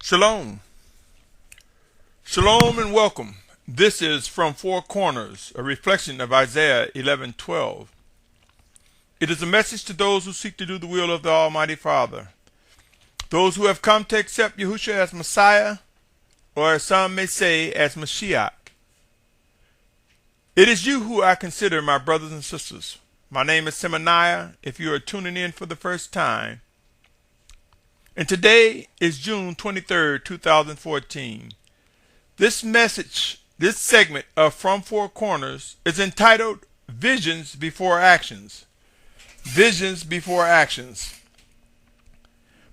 Shalom. Shalom and welcome. This is From Four Corners, a reflection of Isaiah 11:12. It is a message to those who seek to do the will of the Almighty Father, those who have come to accept Yahusha as Messiah, or as some may say, as Mashyach. It is you who I consider my brothers and sisters. My name is Symmanayah, if you are tuning in for the first time. And today is June 23rd, 2014. This segment of From Four Corners is entitled Visions Before Actions. Visions Before Actions.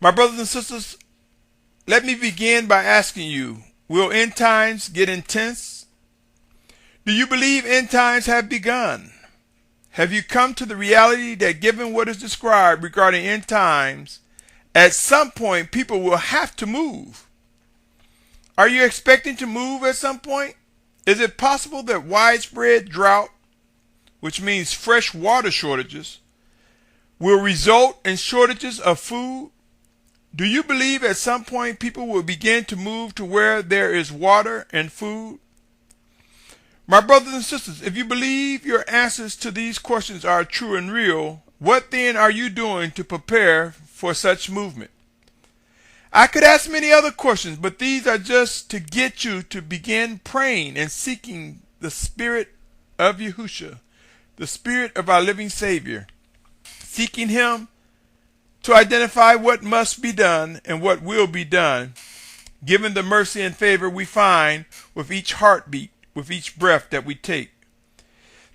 My brothers and sisters, let me begin by asking you, will end times get intense? Do you believe end times have begun? Have you come to the reality that given what is described regarding end times, at some point people will have to move? Are you expecting to move at some point? Is it possible that widespread drought, which means fresh water shortages, will result in shortages of food? Do you believe at some point people will begin to move to where there is water and food? My brothers and sisters, if you believe your answers to these questions are true and real, what then are you doing to prepare for such movement? I could ask many other questions, but these are just to get you to begin praying and seeking the Spirit of Yahusha, the Spirit of our living Savior, seeking Him to identify what must be done and what will be done, given the mercy and favor we find with each heartbeat, with each breath that we take.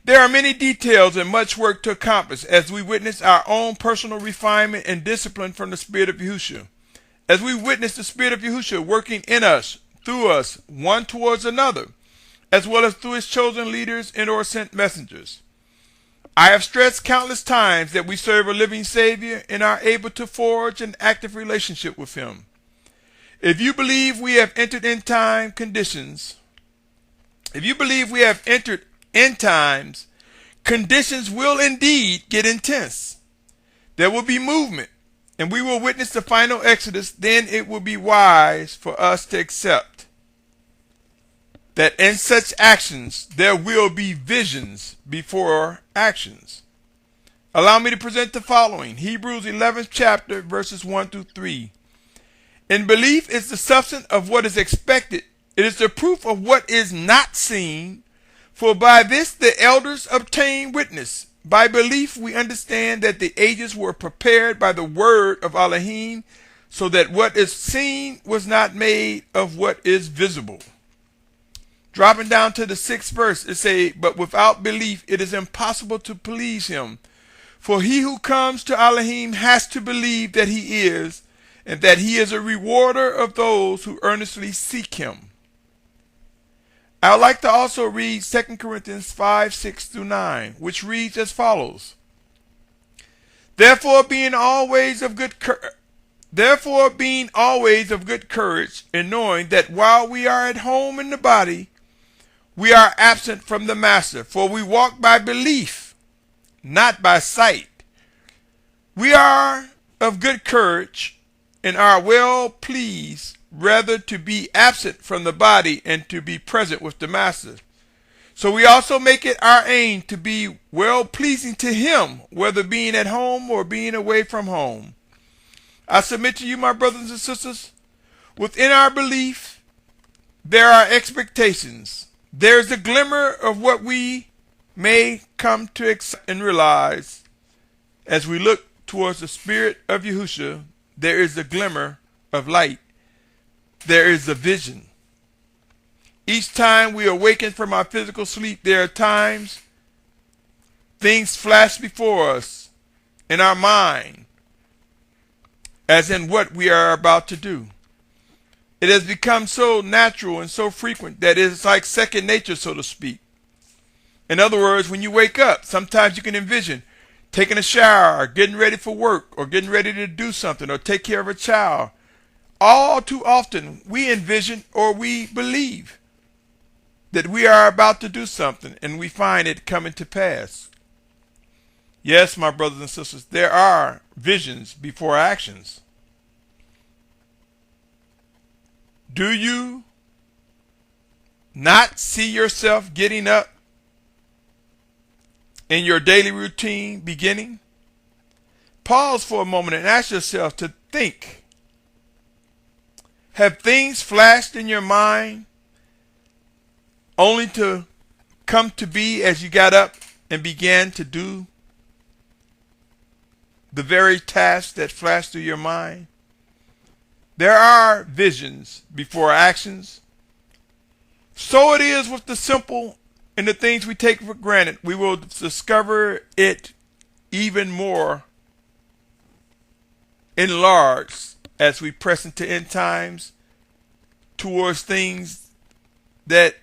There are many details and much work to accomplish as we witness our own personal refinement and discipline from the Spirit of Yahusha. As we witness the Spirit of Yahusha working in us, through us, one towards another, as well as through His chosen leaders and or sent messengers. I have stressed countless times that we serve a living Savior and are able to forge an active relationship with Him. If you believe we have entered end time conditions, conditions will indeed get intense. There will be movement, and we will witness the final exodus. Then it will be wise for us to accept that in such actions there will be visions before actions. Allow me to present the following. Hebrews 11th chapter, verses 1 through 3. In belief is the substance of what is expected. It is the proof of what is not seen. For by this the elders obtained witness. By belief we understand that the ages were prepared by the word of Elohim, so that what is seen was not made of what is visible. Dropping down to the 6th verse, it says, but without belief it is impossible to please Him. For he who comes to Elohim has to believe that He is, and that He is a rewarder of those who earnestly seek Him. I would like to also read 2 Corinthians 5:6-9, which reads as follows. Therefore being always of good courage, and knowing that while we are at home in the body, we are absent from the master, for we walk by belief, not by sight. We are of good courage and are well pleased rather to be absent from the body and to be present with the master. So we also make it our aim to be well pleasing to Him, whether being at home or being away from home. I submit to you, my brothers and sisters, within our belief there are expectations. There is a glimmer of what we may come to accept and realize. As we look towards the Spirit of Yahusha, there is a glimmer of light. There is a vision. Each time we awaken from our physical sleep, there are times things flash before us in our mind, as in what we are about to do. It has become so natural and so frequent that it is like second nature, so to speak. In other words, when you wake up, sometimes you can envision taking a shower, or getting ready for work, or getting ready to do something, or take care of a child. All too often, we envision or we believe that we are about to do something, and we find it coming to pass. Yes, my brothers and sisters, there are visions before actions. Do you not see yourself getting up in your daily routine beginning? Pause for a moment and ask yourself to think. Have things flashed in your mind only to come to be as you got up and began to do the very task that flashed through your mind? There are visions before actions. So it is with the simple and the things we take for granted. We will discover it even more enlarged as we press into end times towards things that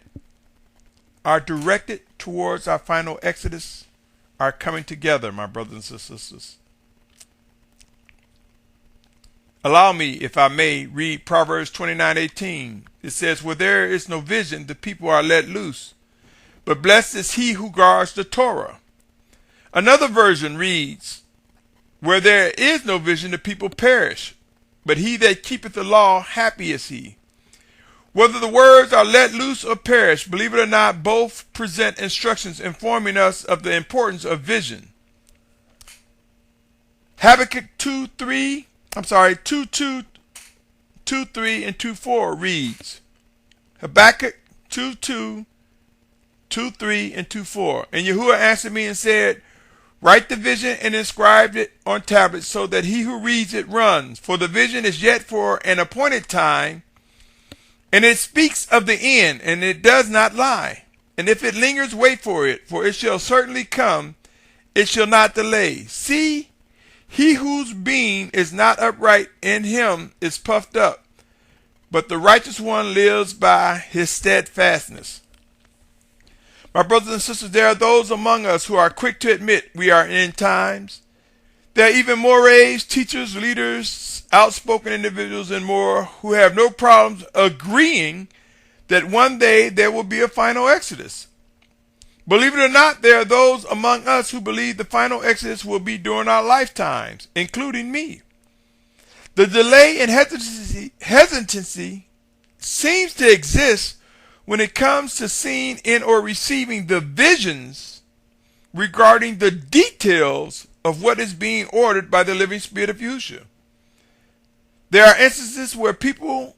are directed towards our final exodus are coming together, my brothers and sisters. Allow me, if I may, read Proverbs 29:18. It says, "Where there is no vision, the people are let loose, but blessed is he who guards the Torah." Another version reads, "Where there is no vision, the people perish, but he that keepeth the law, happy is he." Whether the words are let loose or perish, believe it or not, both present instructions informing us of the importance of vision. Habakkuk 2:2, 2:3 and 2:4 reads, Habakkuk 2:2, 2:3 and 2:4. And Yahuah answered me and said, "Write the vision and inscribe it on tablets so that he who reads it runs. For the vision is yet for an appointed time, and it speaks of the end, and it does not lie. And if it lingers, wait for it shall certainly come, it shall not delay. See, he whose being is not upright in him is puffed up, but the righteous one lives by his steadfastness." My brothers and sisters, there are those among us who are quick to admit we are in end times. There are even mores, teachers, leaders, outspoken individuals, and more who have no problems agreeing that one day there will be a final exodus. Believe it or not, there are those among us who believe the final exodus will be during our lifetimes, including me. The delay and hesitancy seems to exist when it comes to seeing in or receiving the visions regarding the details of what is being ordered by the living Spirit of Yahusha. There are instances where people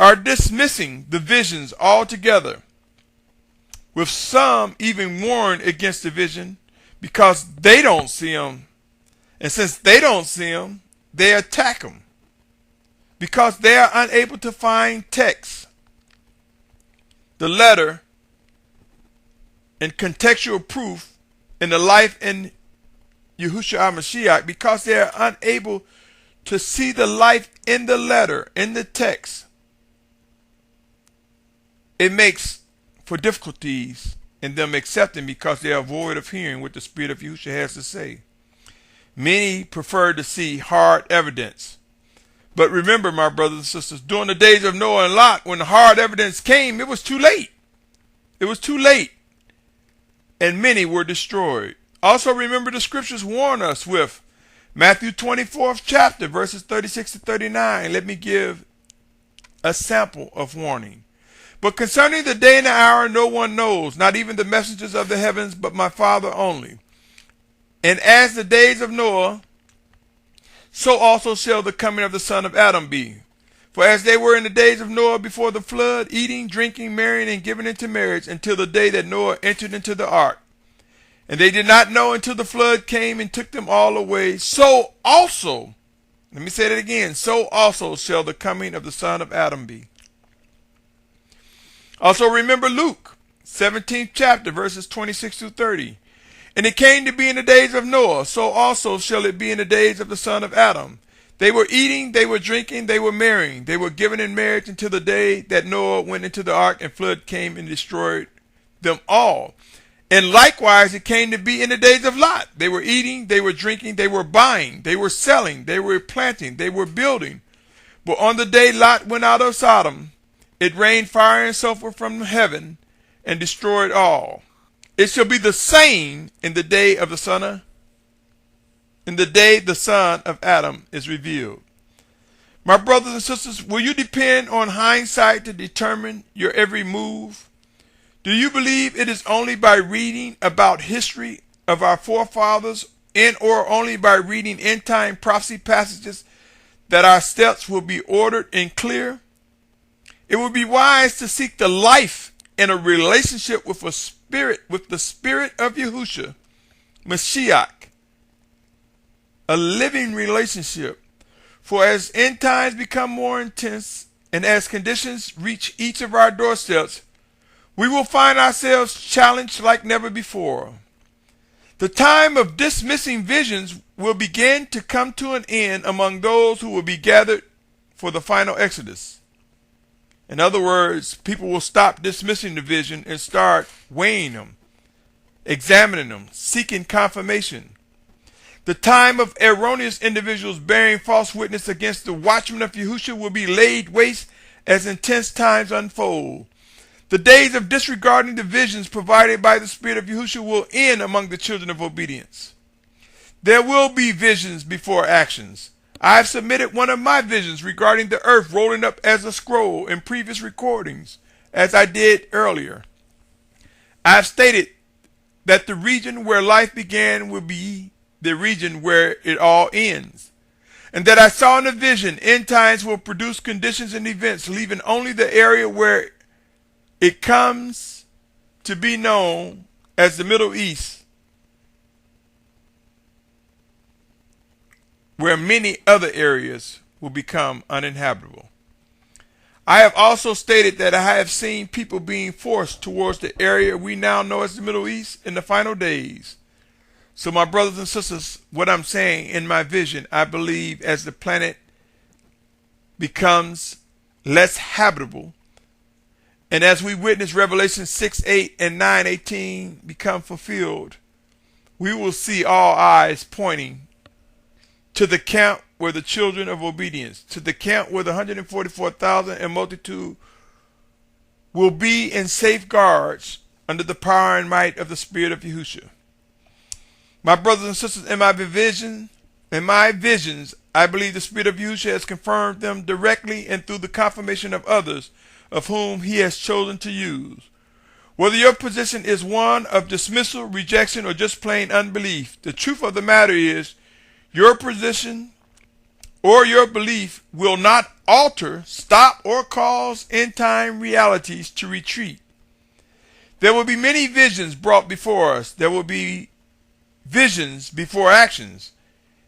are dismissing the visions altogether, with some even warned against the vision because they don't see them. And since they don't see them, they attack them because they are unable to find text, the letter, and contextual proof in the life in Yahusha Mashyach, because they are unable to see the life in the letter, in the text. It makes for difficulties in them accepting because they are void of hearing what the Spirit of Yahusha has to say. Many prefer to see hard evidence. But remember, my brothers and sisters, during the days of Noah and Lot, when the hard evidence came, it was too late. It was too late. And many were destroyed. Also remember the scriptures warn us with Matthew 24th chapter, verses 36 to 39. Let me give a sample of warning. "But concerning the day and the hour, no one knows, not even the messengers of the heavens, but my Father only. And as the days of Noah, so also shall the coming of the Son of Adam be. For as they were in the days of Noah before the flood, eating, drinking, marrying, and giving into marriage, until the day that Noah entered into the ark. And they did not know until the flood came and took them all away. So also," let me say that again, "so also shall the coming of the Son of Adam be." Also remember Luke 17th chapter, verses 26 through 30. "And it came to be in the days of Noah, so also shall it be in the days of the Son of Adam. They were eating, they were drinking, they were marrying, they were given in marriage until the day that Noah went into the ark, and flood came and destroyed them all. And likewise it came to be in the days of Lot. They were eating, they were drinking, they were buying, they were selling, they were planting, they were building. But on the day Lot went out of Sodom, it rained fire and sulfur from heaven and destroyed all. It shall be the same in the day of the Son of Adam is revealed." My brothers and sisters, will you depend on hindsight to determine your every move? Do you believe it is only by reading about history of our forefathers and or only by reading end-time prophecy passages that our steps will be ordered and clear? It would be wise to seek the life in a relationship with the spirit of Yahusha Mashyach, a living relationship. For as end times become more intense and as conditions reach each of our doorsteps, we will find ourselves challenged like never before. The time of dismissing visions will begin to come to an end among those who will be gathered for the final exodus. In other words, people will stop dismissing the vision and start weighing them, examining them, seeking confirmation. The time of erroneous individuals bearing false witness against the watchmen of Yahusha will be laid waste as intense times unfold. The days of disregarding the visions provided by the Spirit of Yahusha will end among the children of obedience. There will be visions before actions. I have submitted one of my visions regarding the earth rolling up as a scroll in previous recordings, as I did earlier. I have stated that the region where life began will be the region where it all ends, and that I saw in the vision end times will produce conditions and events, leaving only the area where it comes to be known as the Middle East, where many other areas will become uninhabitable. I have also stated that I have seen people being forced towards the area we now know as the Middle East in the final days. So my brothers and sisters, what I'm saying in my vision, I believe as the planet becomes less habitable, and as we witness Revelation 6:8 and 9:18 become fulfilled, we will see all eyes pointing to the camp where the children of obedience, to the camp where the 144,000 and multitude will be in safeguards under the power and might of the Spirit of Yahusha. My brothers and sisters, in my visions, I believe the Spirit of Yahusha has confirmed them directly and through the confirmation of others of whom he has chosen to use. Whether your position is one of dismissal, rejection, or just plain unbelief, the truth of the matter is your position or your belief will not alter, stop, or cause end-time realities to retreat. There will be many visions brought before us. There will be visions before actions.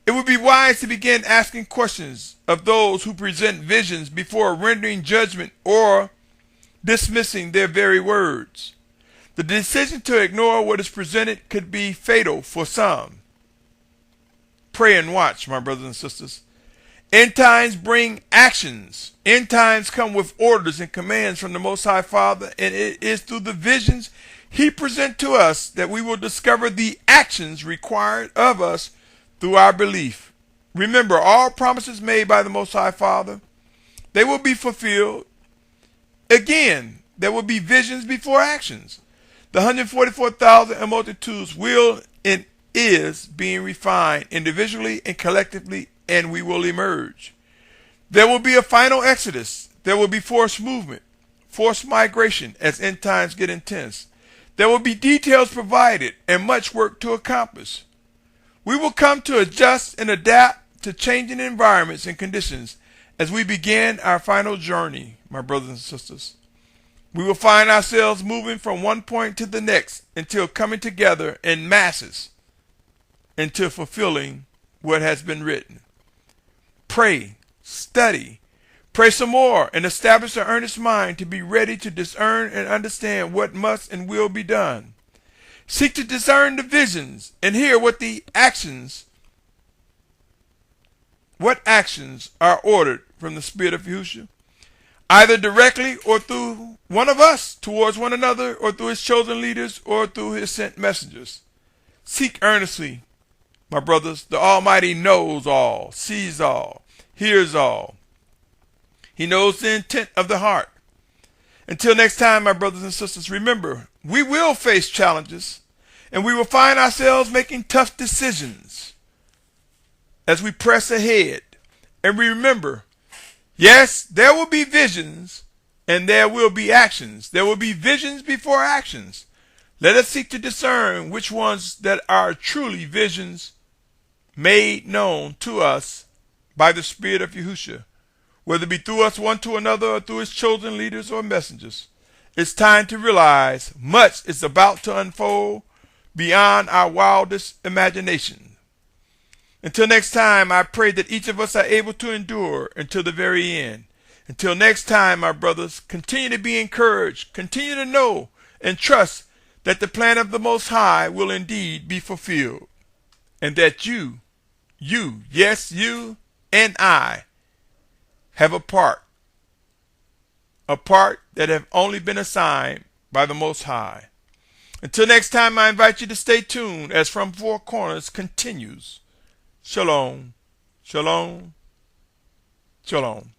It would be wise to begin asking questions of those who present visions before rendering judgment or dismissing their very words. The decision to ignore what is presented could be fatal for some. Pray and watch, my brothers and sisters. End times bring actions. End times come with orders and commands from the Most High Father, and it is through the visions he presents to us that we will discover the actions required of us through our belief. Remember, all promises made by the Most High Father, they will be fulfilled. Again, there will be visions before actions. The 144,000 and multitudes will and is being refined individually and collectively, and we will emerge. There will be a final exodus. There will be forced movement, forced migration as end times get intense. There will be details provided and much work to accomplish. We will come to adjust and adapt to changing environments and conditions as we begin our final journey, my brothers and sisters. We will find ourselves moving from one point to the next until coming together in masses into fulfilling what has been written. Pray, study, pray some more, and establish an earnest mind to be ready to discern and understand what must and will be done. Seek to discern the visions and hear what actions are ordered from the Spirit of Yahusha, either directly or through one of us towards one another, or through his chosen leaders, or through his sent messengers. Seek earnestly, my brothers. The Almighty knows all, sees all, hears all. He knows the intent of the heart. Until next time, my brothers and sisters, remember, we will face challenges, and we will find ourselves making tough decisions as we press ahead. And remember, Yes, there will be visions and there will be actions. There will be visions before actions. Let us seek to discern which ones that are truly visions made known to us by the Spirit of Yahusha, whether it be through us one to another or through his chosen leaders or messengers. It's time to realize much is about to unfold beyond our wildest imagination. Until next time, I pray that each of us are able to endure until the very end. Until next time, my brothers, continue to be encouraged, continue to know and trust that the plan of the Most High will indeed be fulfilled, and that you, yes, you and I, have a part that have only been assigned by the Most High. Until next time, I invite you to stay tuned as From Four Corners continues. Shalom, shalom, shalom.